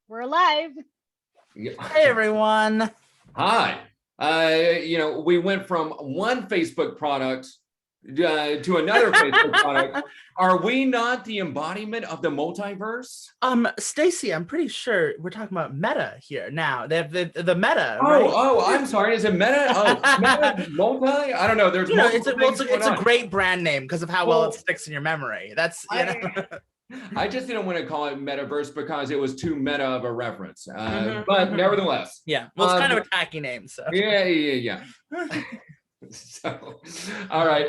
We're alive. Yeah. Hey, everyone. Hi. We went from one Facebook product to another Facebook product. Are we not the embodiment of the multiverse? Stacy, I'm pretty sure we're talking about Meta here now. They have the Meta, Oh, right? oh, I'm sorry. Is it Meta? Oh, Meta, multi? I don't know. There's it's a great brand name because of how well it sticks in your memory. That's I just didn't want to call it Metaverse because it was too meta of a reference. But nevertheless. Yeah, well, it's kind of a tacky name. So Yeah. So, all right.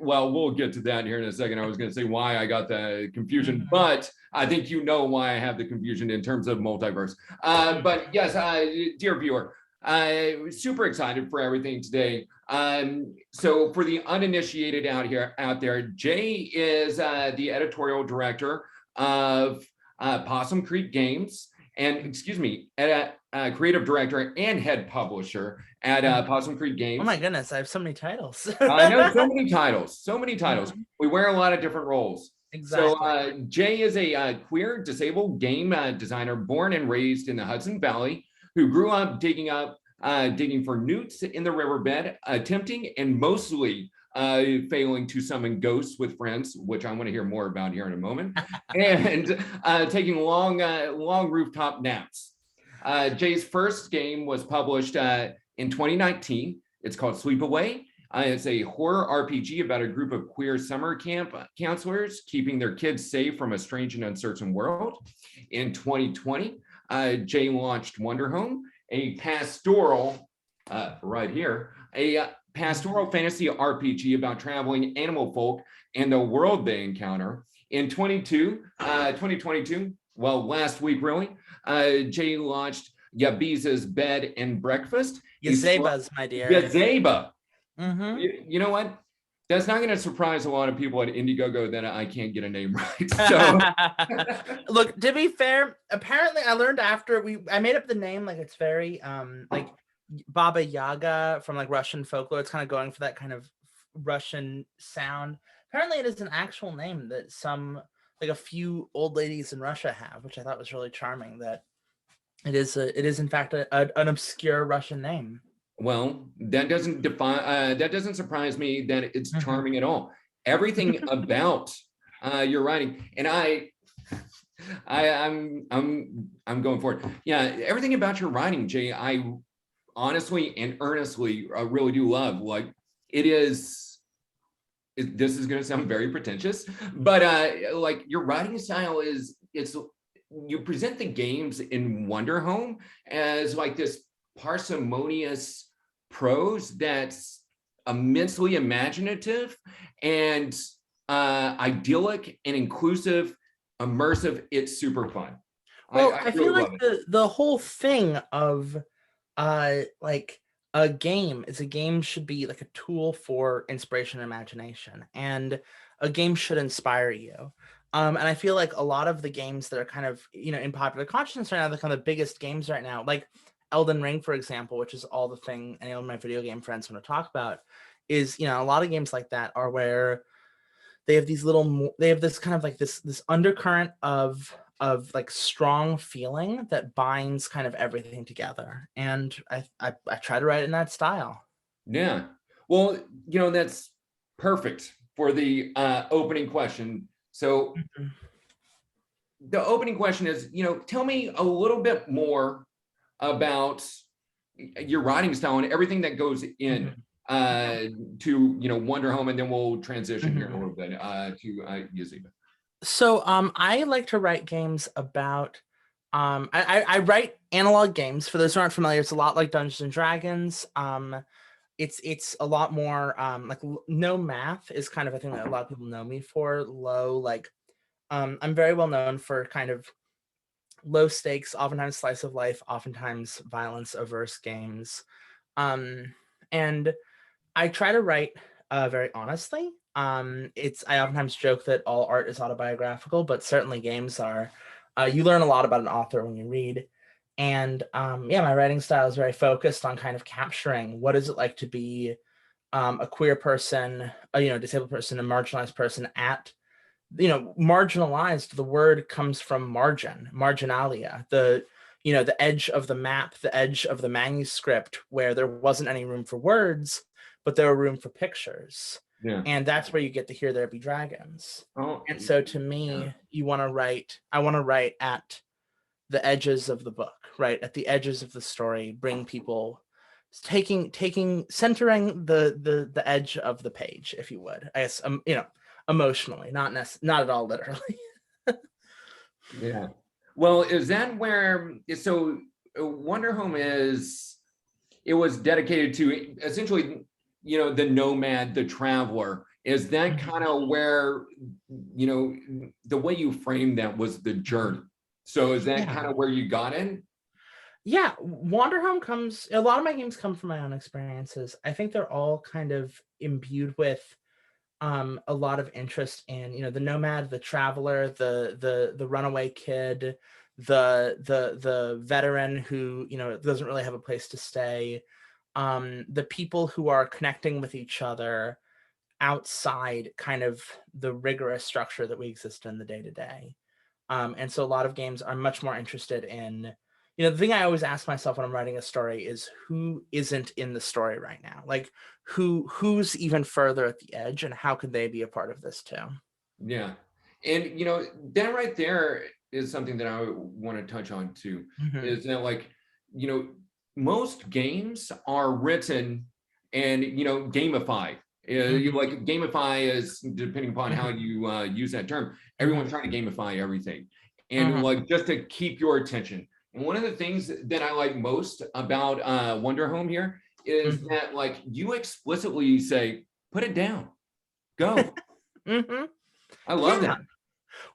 Well, we'll get to that here in a second. I was going to say why I got the confusion, but I think you know why I have the confusion in terms of multiverse. But yes, dear viewer, super excited for everything today. So for the uninitiated out there, Jay is the editorial director of Possum Creek Games, and creative director and head publisher at Possum Creek Games. Oh my goodness, I have so many titles. I know, so many titles. We wear a lot of different roles. Exactly. So Jay is a queer disabled game designer born and raised in the Hudson Valley, who grew up digging for newts in the riverbed, attempting and mostly failing to summon ghosts with friends, which I want to hear more about here in a moment, and taking long rooftop naps. Jay's first game was published in 2019. It's called Sleepaway. It's a horror RPG about a group of queer summer camp counselors keeping their kids safe from a strange and uncertain world. In 2020, Jay launched Wanderhome, a pastoral, right here, a pastoral fantasy RPG about traveling animal folk and the world they encounter. In 2022, well, last week really, Jay launched Yabiza's Bed and Breakfast. Yazeba's, my dear. Yazeba. Mm-hmm. You know what? That's not going to surprise a lot of people at Indiegogo that I can't get a name right. So, look, to be fair, apparently I learned after I made up the name, like it's very like Baba Yaga from like Russian folklore. It's kind of going for that kind of Russian sound. Apparently it is an actual name that a few old ladies in Russia have, which I thought was really charming. That it is in fact an obscure Russian name. Well, that doesn't surprise me that it's charming at all. Everything about your writing, and I'm going for it. Yeah, everything about your writing, Jay, I honestly and earnestly really do love. Like this is going to sound very pretentious, but like your writing style you present the games in Wanderhome as like this parsimonious prose that's immensely imaginative and idyllic and inclusive, immersive. It's super fun. Well, I feel like the whole thing of like a game should be like a tool for inspiration and imagination, and a game should inspire you. And I feel like a lot of the games that are kind of, in popular consciousness right now, the kind of the biggest games right now, like Elden Ring, for example, which is all the thing any of my video game friends want to talk about, is, a lot of games like that are where they have this kind of like this undercurrent of like strong feeling that binds kind of everything together. And I try to write it in that style. Yeah. Well, that's perfect for the opening question. So the opening question is, tell me a little bit more about your writing style and everything that goes in to Wanderhome, and then we'll transition here a little bit to Yazeba. So I like to write games about I write analog games. For those who aren't familiar, it's a lot like Dungeons and Dragons. It's a lot more like no math is kind of a thing that a lot of people know me for. Low, like I'm very well known for kind of low stakes, oftentimes slice of life, oftentimes violence averse games. And I try to write very honestly. I oftentimes joke that all art is autobiographical, but certainly games are. You learn a lot about an author when you read. And my writing style is very focused on kind of capturing what is it like to be a queer person, a disabled person, a marginalized person at marginalized, the word comes from marginalia, the edge of the map, the edge of the manuscript, where there wasn't any room for words, but there were room for pictures. Yeah. And that's where you get to hear There Be Dragons. Oh, And so to yeah. me, I want to write at the edges of the book, right? At the edges of the story, bring people centering the edge of the page, if you would. I guess emotionally, not at all literally. Yeah. Well, is that where, so Wanderhome it was dedicated to essentially, the nomad, the traveler. Is that kind of where, the way you framed that was the journey? So is that kind of where you got in? Yeah, Wanderhome a lot of my games come from my own experiences. I think they're all kind of imbued with a lot of interest in, the nomad, the traveler, the runaway kid, the veteran who, doesn't really have a place to stay, the people who are connecting with each other outside kind of the rigorous structure that we exist in the day to day. And so a lot of games are much more interested in, the thing I always ask myself when I'm writing a story is who isn't in the story right now? Like who's even further at the edge, and how could they be a part of this too? Yeah. And, that right there is something that I want to touch on too, is that like, most games are written and, gamify. Like gamify is, depending upon how you use that term, everyone's trying to gamify everything. And like, just to keep your attention. And one of the things that I like most about Wanderhome here is that like you explicitly say, put it down, go. I love that.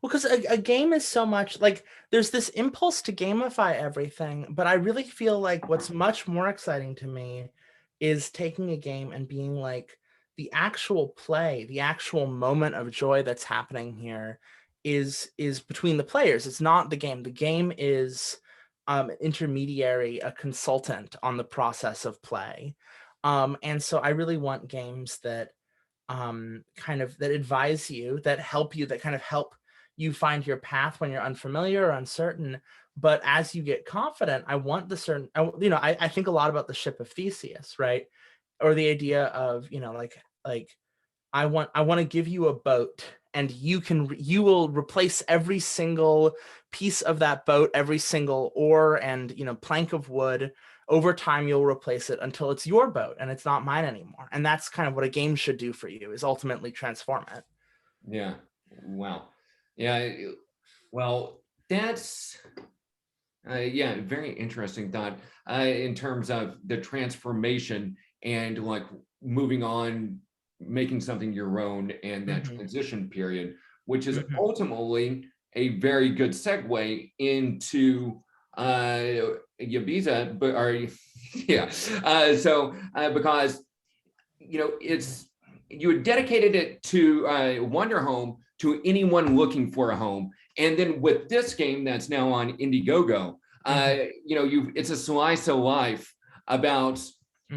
Well, because a game is so much like there's this impulse to gamify everything, but I really feel like what's much more exciting to me is taking a game and being like the actual play, the actual moment of joy that's happening here is between the players. It's not the game. The game is an intermediary, a consultant on the process of play. And so I really want games that kind of that advise you, that help you, that kind of help you find your path when you're unfamiliar or uncertain. But as you get confident, I want the certain, I think a lot about the ship of Theseus, right? Or the idea of, like I want to give you a boat, and you will replace every single piece of that boat, every single oar and plank of wood. Over time you'll replace it until it's your boat and it's not mine anymore. And that's kind of what a game should do for you, is ultimately transform it. Yeah. Wow. Yeah. Well, that's yeah, very interesting thought in terms of the transformation and like moving on, making something your own, and that transition period, which is ultimately a very good segue into Ibiza, but are yeah. Because it's you had dedicated it to Wanderhome, to anyone looking for a home, and then with this game that's now on Indiegogo, it's a slice of life about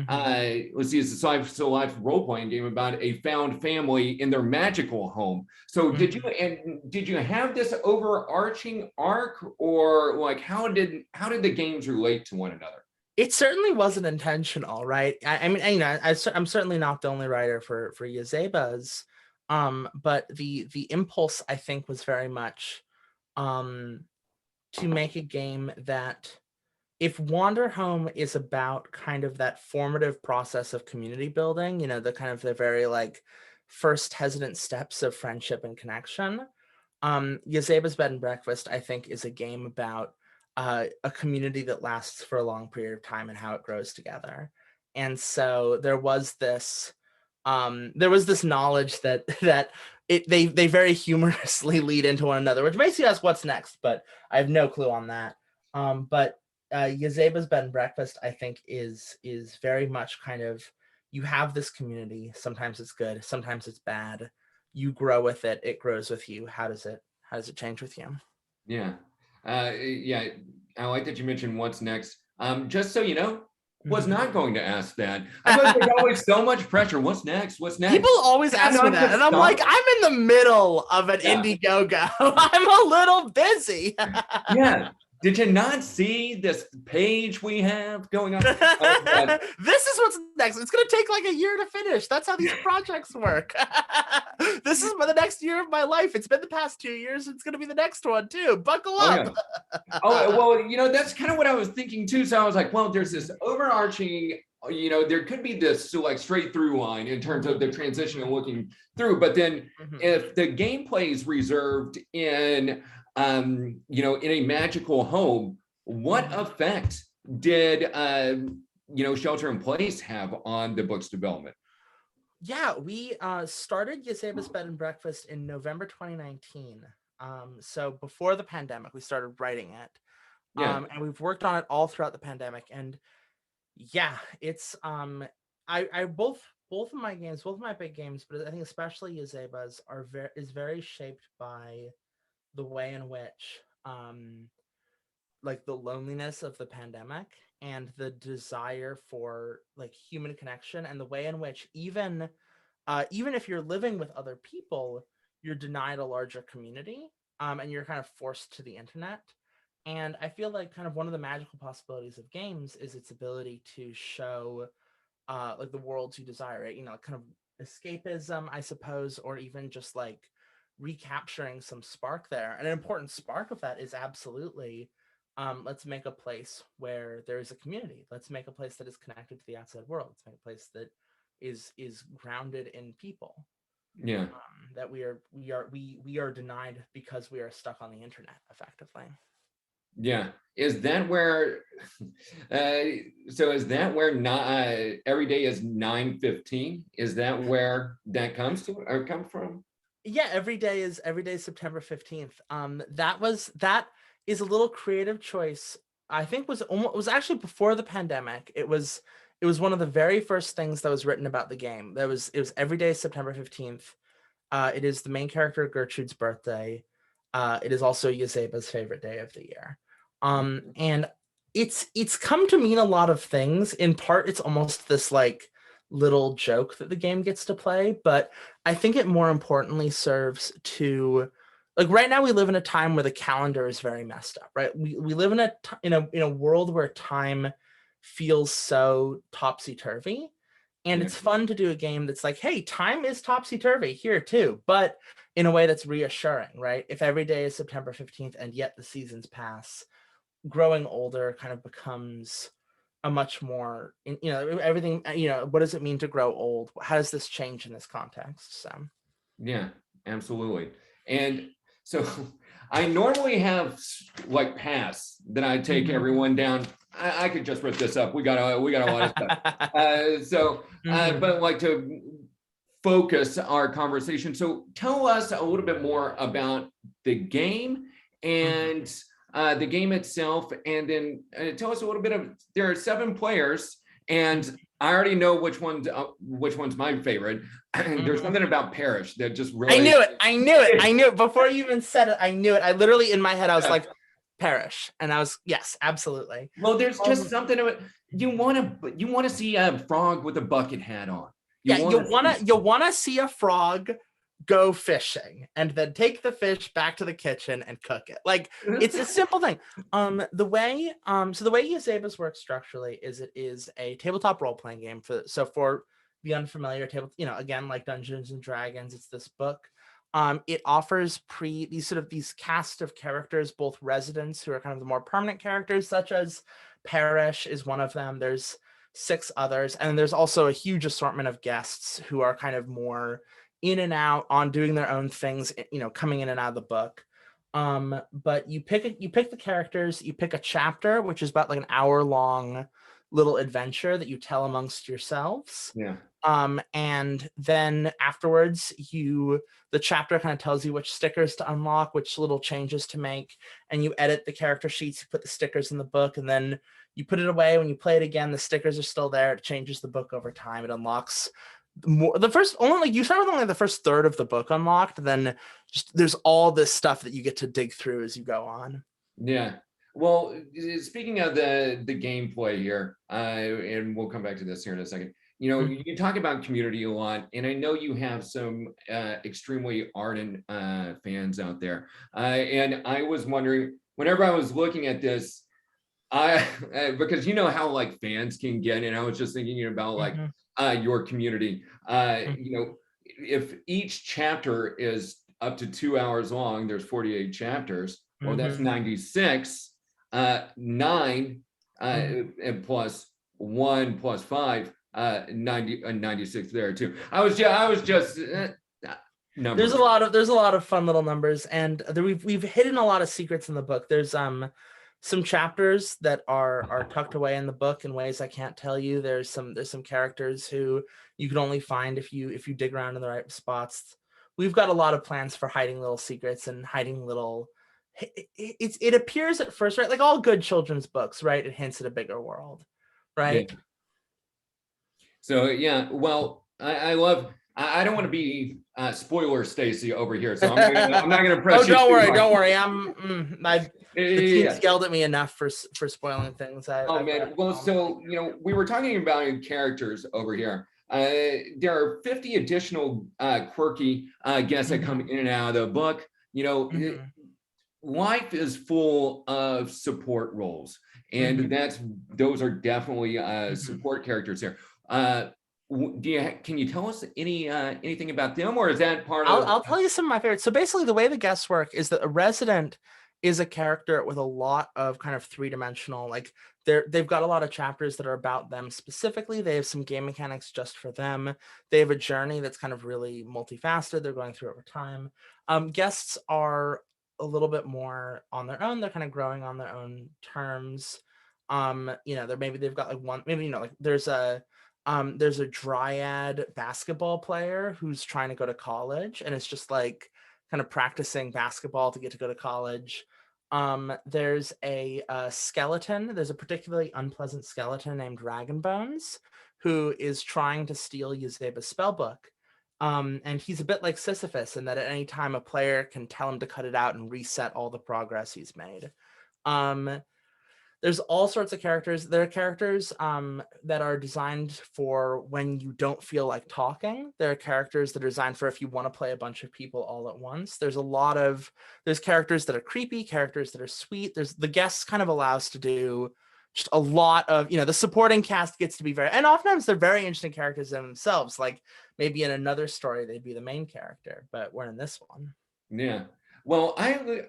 let's see, it's a slice of life role-playing game about a found family in their magical home. So did you have this overarching arc, or like how did the games relate to one another? It certainly wasn't intentional, right? I mean, I'm certainly not the only writer for Yazeba's, but the impulse, I think, was very much to make a game that, if Wanderhome is about kind of that formative process of community building, the kind of the very like first hesitant steps of friendship and connection, Yazeba's Bed and Breakfast, I think, is a game about a community that lasts for a long period of time and how it grows together. And so there was this knowledge that they very humorously lead into one another, which makes you ask what's next, but I have no clue on that. But Yazeba's Bed and Breakfast, I think, is very much kind of, you have this community. Sometimes it's good, sometimes it's bad. You grow with it, it grows with you. How does it change with you? Yeah. Yeah. I like that you mentioned what's next. Just so you know, was not going to ask that. I feel like there's always so much pressure. What's next? What's next? People always ask me that, and I'm like, I'm in the middle of an Indiegogo. I'm a little busy. Yeah. Did you not see this page we have going on? This is what's next. It's going to take like a year to finish. That's how these projects work. This is the next year of my life. It's been the past 2 years. It's going to be the next one too. Buckle up. Well, that's kind of what I was thinking too. So I was like, well, there's this overarching, there could be this like straight through line in terms of the transition and looking through. But then if the gameplay is reserved in in a magical home, what effect did Shelter in Place have on the book's development? Yeah, we started Yazeba's Bed and Breakfast in November 2019. So before the pandemic, we started writing it. And we've worked on it all throughout the pandemic. And yeah, it's I both of my games, both of my big games, but I think especially Yazeba's is very shaped by the way in which like the loneliness of the pandemic and the desire for like human connection, and the way in which even if you're living with other people, you're denied a larger community, and you're kind of forced to the internet. And I feel like kind of one of the magical possibilities of games is its ability to show like the worlds you desire, right? Kind of escapism, I suppose, or even just like recapturing some spark there. And an important spark of that is absolutely let's make a place where there is a community. Let's make a place that is connected to the outside world. Let's make a place that is grounded in people. That we are denied because we are stuck on the internet effectively. Is that where not every day is 9:15? Is that where that comes from? Yeah, every day is September 15th. That is a little creative choice. I think was actually before the pandemic. It was one of the very first things that was written about the game. It was every day September 15th. It is the main character Gertrude's birthday. It is also Yazeba's favorite day of the year. And it's come to mean a lot of things. In part, it's almost this like little joke that the game gets to play, but I think it more importantly serves to, like, right now we live in a time where the calendar is very messed up, right? We live in a world where time feels so topsy-turvy, and it's fun to do a game that's like, hey, time is topsy-turvy here too, but in a way that's reassuring, right? If every day is September 15th and yet the seasons pass, growing older kind of becomes a much more, everything, what does it mean to grow old? How does this change in this context? So yeah, absolutely. And so I normally have like paths that I take everyone down. I could just rip this up. We got a lot of stuff. But like to focus our conversation. So tell us a little bit more about the game and the game itself, and then tell us a little bit of. There are 7 players, and I already know which one's my favorite. There's something about Parrish that just really. I knew it before you even said it. I knew it. I literally in my head I was like, Parrish, and I was yes, absolutely. Well, there's just something about you want to see a frog with a bucket hat on. You want to see a frog go fishing and then take the fish back to the kitchen and cook it. Like, it's a simple thing. The way Yazeba's works structurally is it is a tabletop role-playing game for the unfamiliar again, like Dungeons and Dragons, it's this book. It offers these cast of characters, both residents who are kind of the more permanent characters, such as Parrish is one of them. There's 6 others, and there's also a huge assortment of guests who are kind of more in and out on doing their own things, coming in and out of the book. But you pick the characters, you pick a chapter, which is about like an hour-long little adventure that you tell amongst yourselves. Yeah. And then afterwards, the chapter kind of tells you which stickers to unlock, which little changes to make, and you edit the character sheets, you put the stickers in the book, and then you put it away. When you play it again, the stickers are still there. It changes the book over time. It unlocks more. You start with only the first third of the book unlocked, then just there's all this stuff that you get to dig through as you go on. Yeah. Well, speaking of the gameplay here, and we'll come back to this here in a second. You know, you talk about community a lot, and I know you have some extremely ardent fans out there. And I was wondering, whenever I was looking at this, I because you know how like fans can get, and I was just thinking about like your community. You know, if each chapter is up to 2 hours long, there's 48 chapters. Well, that's 96. 9 and plus 1 plus 5, 96 there too. I was just numbers. There's a lot of fun little numbers, and we've hidden a lot of secrets in the book. There's some chapters that are tucked away in the book in ways I can't tell you. There's some characters who you can only find if you dig around in the right spots. We've got a lot of plans for hiding little secrets and hiding little. It appears at first, right, like all good children's books, right, it hints at a bigger world, right? Yeah. So yeah, well, I love. I don't want to be spoiler Stacy over here, so I'm not going to press. Oh, don't worry. The team's yelled at me enough for spoiling things. Man, well, so you know, we were talking about characters over here. There are 50 additional quirky guests that come in and out of the book. You know, life is full of support roles, and those are definitely support characters here. Can you tell us anything about them, or is that part of? I'll tell you some of my favorites. So basically, the way the guests work is that a resident is a character with a lot of kind of three-dimensional, like they've got a lot of chapters that are about them specifically. They have some game mechanics just for them. They have a journey that's kind of really multifaceted. They're going through over time. Guests are a little bit more on their own. They're kind of growing on their own terms. You know, they've got like one, maybe, you know, like there's a dryad basketball player who's trying to go to college, and it's just like kind of practicing basketball to get to go to college. There's a skeleton. There's a particularly unpleasant skeleton named Dragon Bones who is trying to steal Yazeba's spellbook. And he's a bit like Sisyphus in that at any time a player can tell him to cut it out and reset all the progress he's made. There's all sorts of characters. There are characters that are designed for when you don't feel like talking. There are characters that are designed for if you want to play a bunch of people all at once. There's characters that are creepy, characters that are sweet. The guests kind of allow us to do just a lot of, you know, the supporting cast gets to be and oftentimes they're very interesting characters themselves. Like maybe in another story, they'd be the main character, but we're in this one. Yeah. Well, I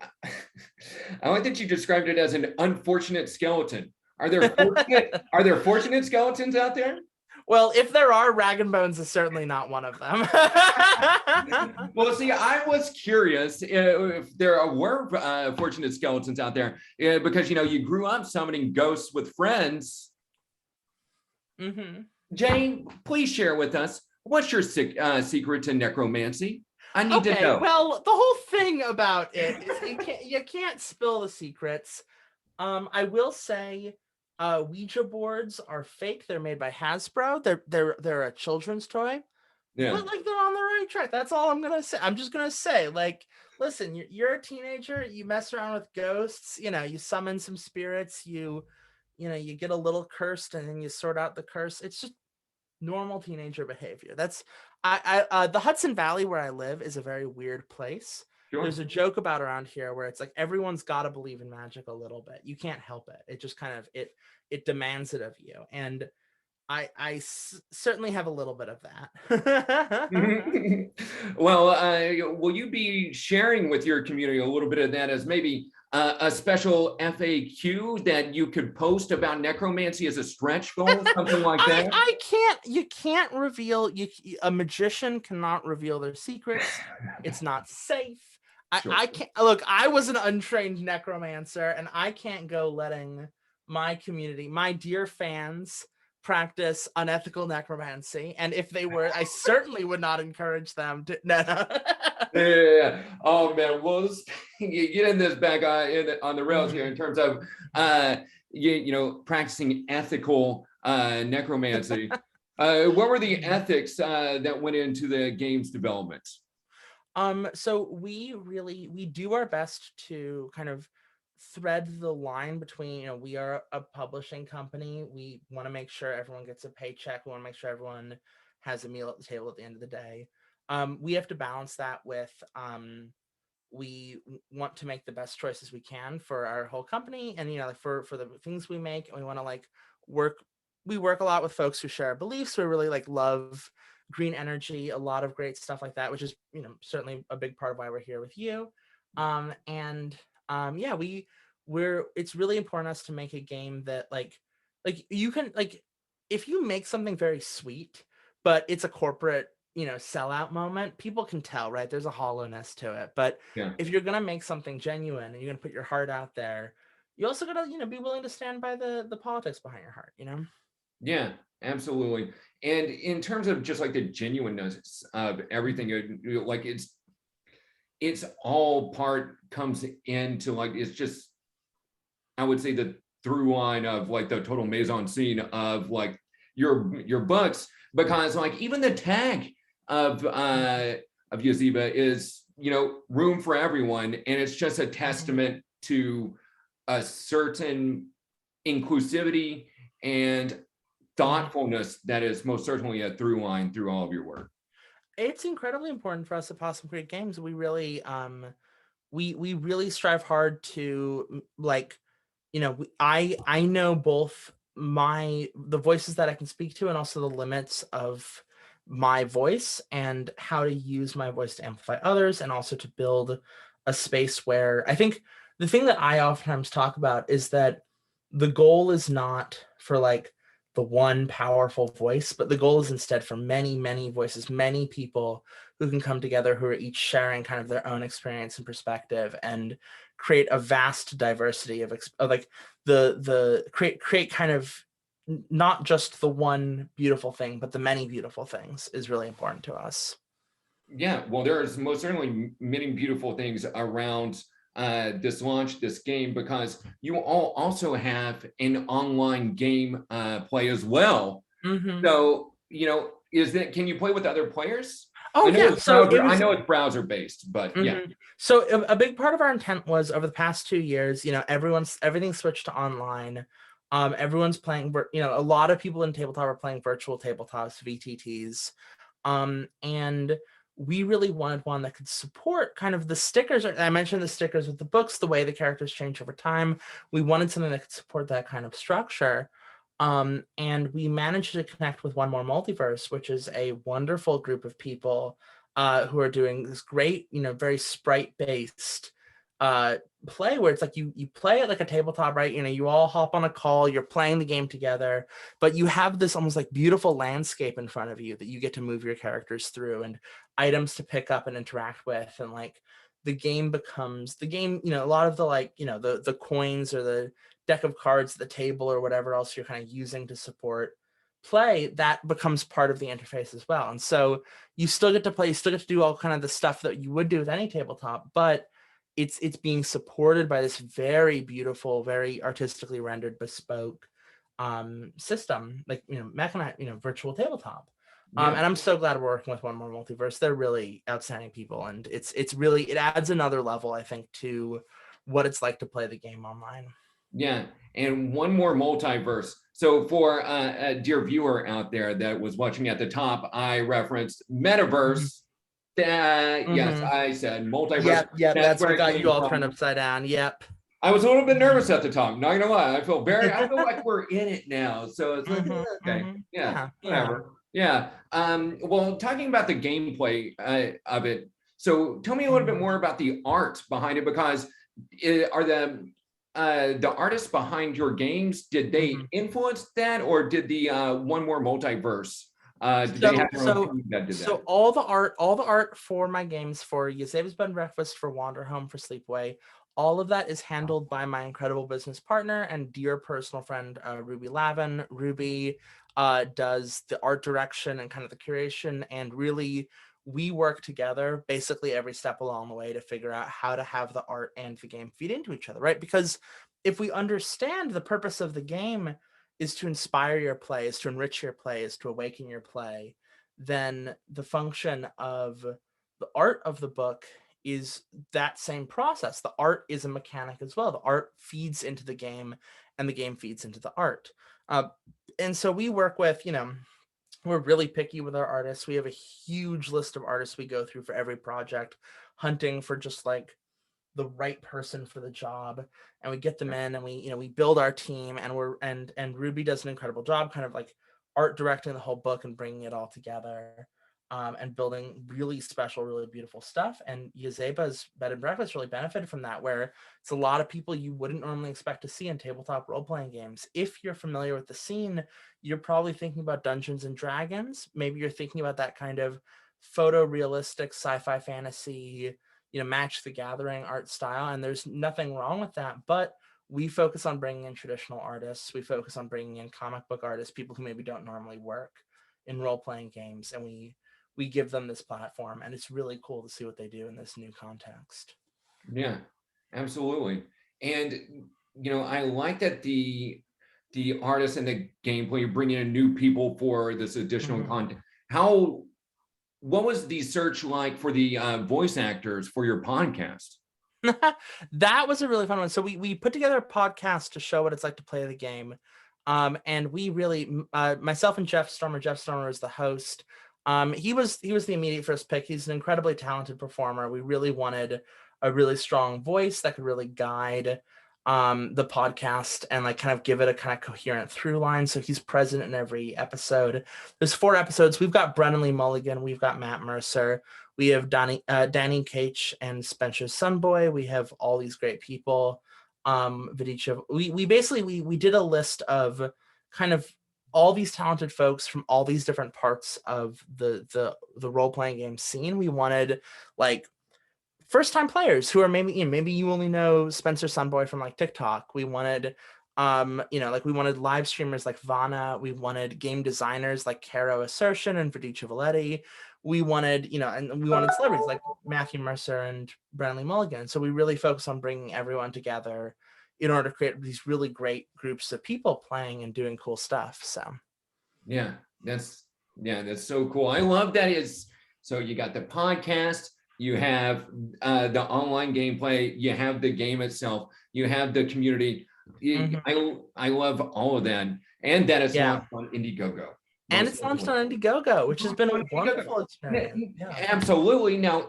like that you described it as an unfortunate skeleton. Are there fortunate skeletons out there? Well, if there are, Rag & Bones is certainly not one of them. Well, see, I was curious if there were fortunate skeletons out there because, you know, you grew up summoning ghosts with friends. Jane, please share with us, what's your secret to necromancy? I need to know. Well, the whole thing about it is you can't spill the secrets. I will say Ouija boards are fake. They're made by Hasbro. They're a children's toy. Yeah. But like they're on the right track. That's all I'm gonna say. I'm just gonna say, like, listen, you're a teenager, you mess around with ghosts, you know, you summon some spirits, you get a little cursed and then you sort out the curse. It's just normal teenager behavior. That's the Hudson Valley where I live is a very weird place. Sure. There's a joke about around here where it's like everyone's got to believe in magic a little bit. You can't help it. It just kind of it demands it of you. And I certainly have a little bit of that. Well, will you be sharing with your community a little bit of that as maybe a special FAQ that you could post about necromancy as a stretch goal, something like that? You can't reveal, a magician cannot reveal their secrets. It's not safe. Sure. I can't, look, I was an untrained necromancer and I can't go letting my community, my dear fans, practice unethical necromancy. And if they were, I certainly would not encourage them to. No. Yeah. Oh man, well, getting this back on the rails here in terms of you know, practicing ethical necromancy. What were the ethics that went into the game's development? So we do our best to kind of thread the line between, we are a publishing company. We want to make sure everyone gets a paycheck. We want to make sure everyone has a meal at the table at the end of the day. We have to balance that with we want to make the best choices we can for our whole company, and like for the things we make, and we want to like work. We work a lot with folks who share our beliefs. We really like love green energy, a lot of great stuff like that, which is certainly a big part of why we're here with you. And yeah, we're it's really important to us to make a game that like you can like if you make something very sweet, but it's a corporate sellout moment, people can tell, right? There's a hollowness to it. But Yeah. if you're gonna make something genuine and you're gonna put your heart out there, you also gotta be willing to stand by the politics behind your heart. Yeah, absolutely. And in terms of just like the genuineness of everything, like it's all part comes into like, it's just, I would say the through line of like the total mise en scene of like your books, because like even the tag of Yazeba is, room for everyone. And it's just a testament to a certain inclusivity and thoughtfulness that is most certainly a through line through all of your work. It's incredibly important for us at Possum Creek Games. We really we really strive hard to like I know both the voices that I can speak to and also the limits of my voice and how to use my voice to amplify others, and also to build a space where I think the thing that I oftentimes talk about is that the goal is not for like the one powerful voice, but the goal is instead for many, many voices, many people who can come together, who are each sharing kind of their own experience and perspective, and create a vast diversity of like the create kind of not just the one beautiful thing, but the many beautiful things is really important to us. Yeah, well, there's most certainly many beautiful things around this launch, this game, because you all also have an online game play as well. Mm-hmm. So, can you play with other players? Oh yeah, I know it's browser based, but yeah. So a big part of our intent was over the past 2 years, everything switched to online. Everyone's playing, a lot of people in tabletop are playing virtual tabletops, VTTs. And we really wanted one that could support kind of the stickers. I mentioned the stickers with the books, the way the characters change over time. We wanted something that could support that kind of structure. And we managed to connect with One More Multiverse, which is a wonderful group of people who are doing this great, very sprite-based play where it's like you play it like a tabletop, right? You all hop on a call, you're playing the game together, but you have this almost like beautiful landscape in front of you that you get to move your characters through, and items to pick up and interact with, and like the game becomes the game. A lot of the like the coins or the deck of cards at the table or whatever else you're kind of using to support play, that becomes part of the interface as well. And so you still get to play, you still get to do all kind of the stuff that you would do with any tabletop, but it's being supported by this very beautiful, very artistically rendered, bespoke system, like mechanized, virtual tabletop. And I'm so glad we're working with One More Multiverse. They're really outstanding people, and it's really, it adds another level, I think, to what it's like to play the game online. Yeah, and one more multiverse. So for a dear viewer out there that was watching at the top, I referenced Metaverse. Yes, I said multiverse. Yep, that's where what it got came you all from. turned upside down. Yep. I was a little bit nervous at the time. Not gonna lie, I feel like we're in it now. So it's like, okay, yeah, whatever. Yeah. Well, talking about the gameplay of it. So tell me a little bit more about the art behind it, because are the artists behind your games, did they influence that, or did the One More Multiverse did they have their own team that did that? All the art for my games, for Yazeba's Bed and Breakfast, for Wanderhome, for Sleepaway, all of that is handled by my incredible business partner and dear personal friend, Ruby Lavin. Ruby does the art direction and kind of the curation, and really we work together basically every step along the way to figure out how to have the art and the game feed into each other, right? Because if we understand the purpose of the game is to inspire your play, is to enrich your play, is to awaken your play, then the function of the art of the book is that same process. The art is a mechanic as well. The art feeds into the game, and the game feeds into the art. And so we work with, we're really picky with our artists. We have a huge list of artists we go through for every project, hunting for just like the right person for the job, and we get them in, and we build our team, and Ruby does an incredible job kind of like art directing the whole book and bringing it all together, and building really special, really beautiful stuff. And Yazeba's bed and breakfast really benefited from that, where it's a lot of people you wouldn't normally expect to see in tabletop role-playing games. If you're familiar with the scene, you're probably thinking about Dungeons and Dragons. Maybe you're thinking about that kind of photorealistic sci-fi fantasy, Match the Gathering art style, and there's nothing wrong with that. But we focus on bringing in traditional artists. We focus on bringing in comic book artists, people who maybe don't normally work in role-playing games, and we give them this platform, and it's really cool to see what they do in this new context. Yeah, absolutely. And I like that the artists and the gameplay, you're bringing in new people for this additional content. What was the search like for the voice actors for your podcast? That was a really fun one. So we put together a podcast to show what it's like to play the game. And we really, myself and Jeff Stormer is the host. He was the immediate first pick. He's an incredibly talented performer. We really wanted a really strong voice that could really guide the podcast and like kind of give it a kind of coherent through line. So he's present in every episode. There's 4 episodes. We've got Brennan Lee Mulligan. We've got Matt Mercer. We have Danny Cage and Spencer Sunboy. We have all these great people. We basically we did a list of kind of all these talented folks from all these different parts of the role-playing game scene. We wanted like first-time players who are maybe you only know Spencer Sunboy from like TikTok. We wanted we wanted live streamers like Vana. We wanted game designers like Caro Assertion and Verdice Valetti. We wanted, and we wanted celebrities like Matthew Mercer and Brennan Lee Mulligan. So we really focus on bringing everyone together in order to create these really great groups of people playing and doing cool stuff. So yeah, that's so cool. I love that. So you got the podcast, you have the online gameplay, you have the game itself, you have the community. I love all of that, and that it's launched on Indiegogo. And it's launched on Indiegogo, which has been a wonderful experience. Yeah. Absolutely. Now,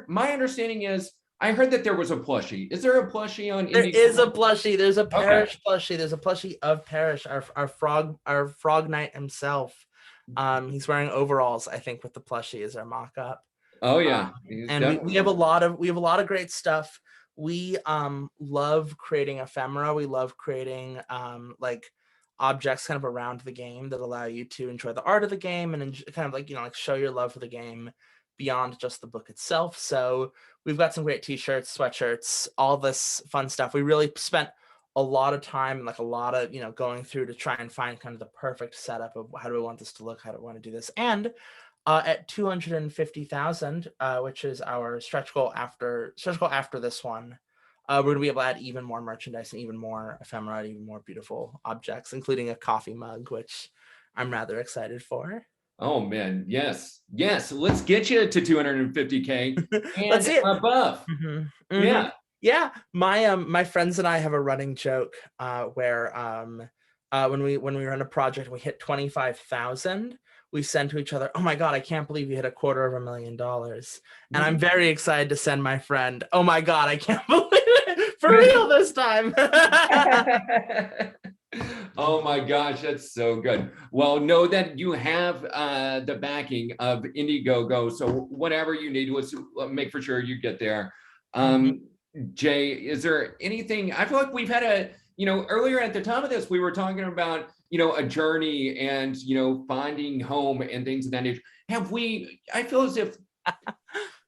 my understanding is, I heard that there was a plushie. Is there a plushie on Indiegogo? There is a plushie. There's a Parrish plushie. There's a plushie of Parrish, our frog knight himself. He's wearing overalls, I think, with the plushie as our mock-up. Oh yeah. And we have a lot of great stuff. We love creating ephemera. We love creating like objects kind of around the game that allow you to enjoy the art of the game and kind of like show your love for the game beyond just the book itself. So we've got some great t-shirts, sweatshirts, all this fun stuff. We really spent a lot of time, like a lot of going through to try and find kind of the perfect setup of how do we want this to look, how do we want to do this. And at 250,000, which is our stretch goal after this one, we're going to be able to add even more merchandise and even more ephemera, and even more beautiful objects, including a coffee mug, which I'm rather excited for. Oh man, yes. Let's get you to 250K and Let's see it. above. Yeah. My friends and I have a running joke where when we run a project and we hit 25,000, we send to each other, "Oh my God, I can't believe you hit $250,000." And I'm very excited to send my friend, "Oh my God, I can't believe it for real this time." Oh my gosh, that's so good. Well, know that you have the backing of Indiegogo. So whatever you need, let's make for sure you get there. Jay, is there anything, I feel like we've had earlier at the top of this, we were talking about, a journey and, finding home and things of that nature. I feel as if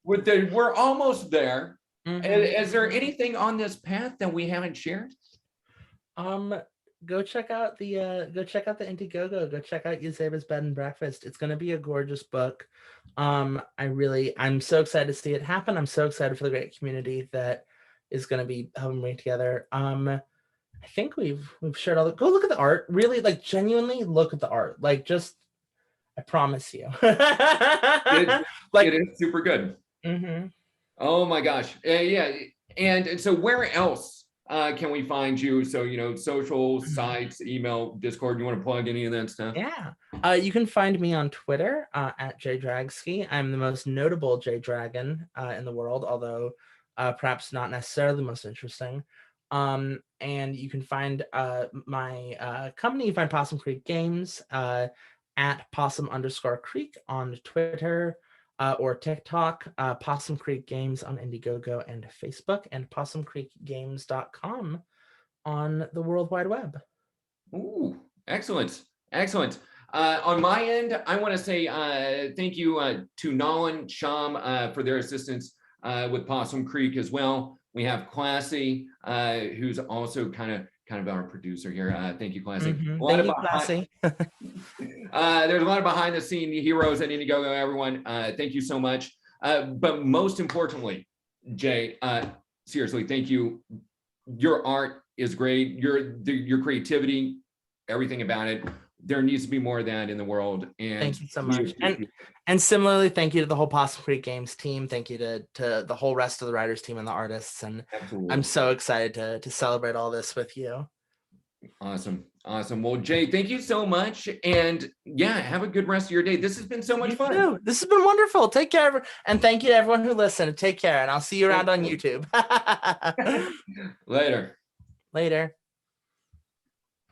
we're almost there. Is there anything on this path that we haven't shared? Go check out the Indiegogo. Go check out Yazeba's Bed and Breakfast. It's going to be a gorgeous book. I'm so excited to see it happen. I'm so excited for the great community that is going to be helping bring together. I think we've shared all the. Go look at the art. Really, like genuinely look at the art. Like just, I promise you. It is super good. Oh my gosh. Yeah. And so where else can we find you? So, social Mhm. sites, email, Discord, you want to plug any of that stuff? Yeah. You can find me on Twitter at jdragsky. I'm the most notable J Dragon in the world, although perhaps not necessarily the most interesting. And you can find my company, you find Possum Creek Games at Possum_Creek on Twitter or TikTok, Possum Creek Games on Indiegogo and Facebook, and PossumCreekGames.com on the World Wide Web. Ooh, excellent. Excellent. On my end, I want to say thank you to Nolan, Sham for their assistance with Possum Creek as well. We have Classy, who's also kind of our producer here. Thank you, Classy. A lot Thank of you, behind, Classy. there's a lot of behind the scene heroes at Indiegogo, everyone. Thank you so much. But most importantly, Jay, seriously, thank you. Your art is great. Your creativity, everything about it. There needs to be more of that in the world. And Thank you so we much. appreciate it. And similarly, thank you to the whole Possum Creek Games team. Thank you to the whole rest of the writers team and the artists. And I'm Absolutely. so excited to celebrate all this with you. Awesome. Awesome. Well, Jay, thank you so much. And yeah, have a good rest of your day. This has been so much You fun. too. This has been wonderful. Take care. And thank you to everyone who listened. Take care. And I'll see you around on YouTube. Later. Later.